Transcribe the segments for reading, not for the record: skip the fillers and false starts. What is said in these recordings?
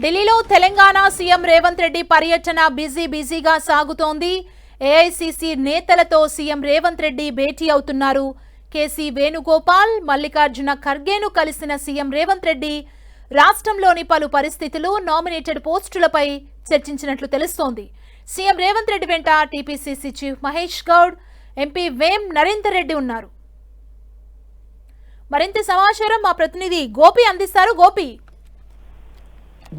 ఢిల్లీలో తెలంగాణ సీఎం రేవంత్ రెడ్డి పర్యటన బిజీగా సాగుతోంది. ఏఐసీసీ నేతలతో సీఎం రేవంత్ రెడ్డి భేటీ అవుతున్నారు. కేసీ వేణుగోపాల్, మల్లికార్జున ఖర్గేను కలిసిన సీఎం రేవంత్ రెడ్డి రాష్ట్రంలోని పలు పరిస్థితులు, నామినేటెడ్ పోస్టులపై చర్చించినట్లు తెలుస్తోంది. సీఎం రేవంత్ రెడ్డి వెంట TPCC chief Mahesh Goud, MP Vem Narender Reddy ఉన్నారు. మరింత సమాచారం మా ప్రతినిధి గోపి అందిస్తారు. గోపి,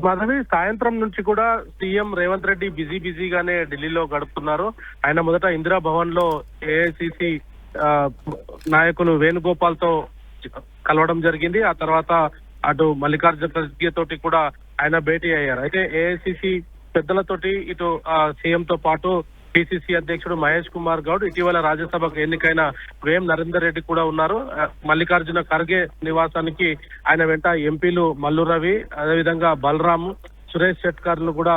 మాధవి, సాయంత్రం నుంచి కూడా సీఎం రేవంత్ రెడ్డి బిజీగానే ఢిల్లీలో గడుపుతున్నారు. ఆయన మొదట ఇందిరా భవన్ లో ఏఐసిసి నాయకులు వేణుగోపాల్ తో కలవడం జరిగింది. ఆ తర్వాత అటు మల్లికార్జున ఖర్గే తోటి కూడా ఆయన భేటీ అయ్యారు. అయితే ఏఐసిసి పెద్దలతోటి ఇటు సీఎం తో పాటు పిసిసి అధ్యక్షుడు మహేష్ కుమార్ గౌడ్, ఇటీవల రాజ్యసభకు ఎన్నికైన వేం నరేందర్ రెడ్డి కూడా ఉన్నారు. మల్లికార్జున ఖర్గే నివాసానికి ఆయన వెంట ఎంపీలు మల్లు రవి, అదేవిధంగా బలరాం, సురేష్ షెట్కర్లు కూడా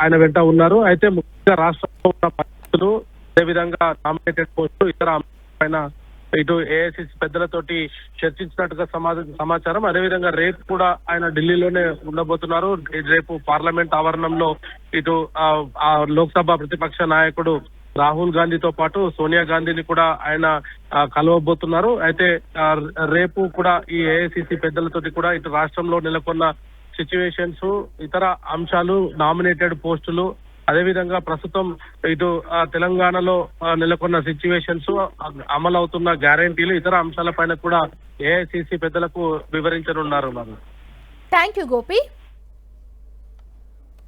ఆయన వెంట ఉన్నారు. అయితే ముఖ్యంగా రాష్ట్రంలో ఉన్న పరిస్థితులు, అదేవిధంగా నామినేటెడ్ పోస్టులు, ఇతర అంశాలపైన ఇటు ఏఐసిసి పెద్దలతోటి చర్చించినట్టుగా సమాచారం. అదేవిధంగా రేపు కూడా ఆయన ఢిల్లీలోనే ఉండబోతున్నారు. రేపు పార్లమెంట్ ఆవరణంలో ఇటు లోక్సభ ప్రతిపక్ష నాయకుడు రాహుల్ గాంధీతో పాటు సోనియా గాంధీని కూడా ఆయన కలవబోతున్నారు. అయితే రేపు కూడా ఈ ఏఐసిసి పెద్దలతోటి కూడా ఇటు రాష్ట్రంలో నెలకొన్న సిచ్యువేషన్స్, ఇతర అంశాలు, నామినేటెడ్ పోస్టులు, అదేవిధంగా ప్రస్తుతం ఇటు తెలంగాణలో నెలకొన్న సిచ్యువేషన్స్, అమలవుతున్న గ్యారంటీలు, ఇతర అంశాలపైన కూడా ఏఐసిసి పెద్దలకు వివరించనున్నారు. Thank you Gopi.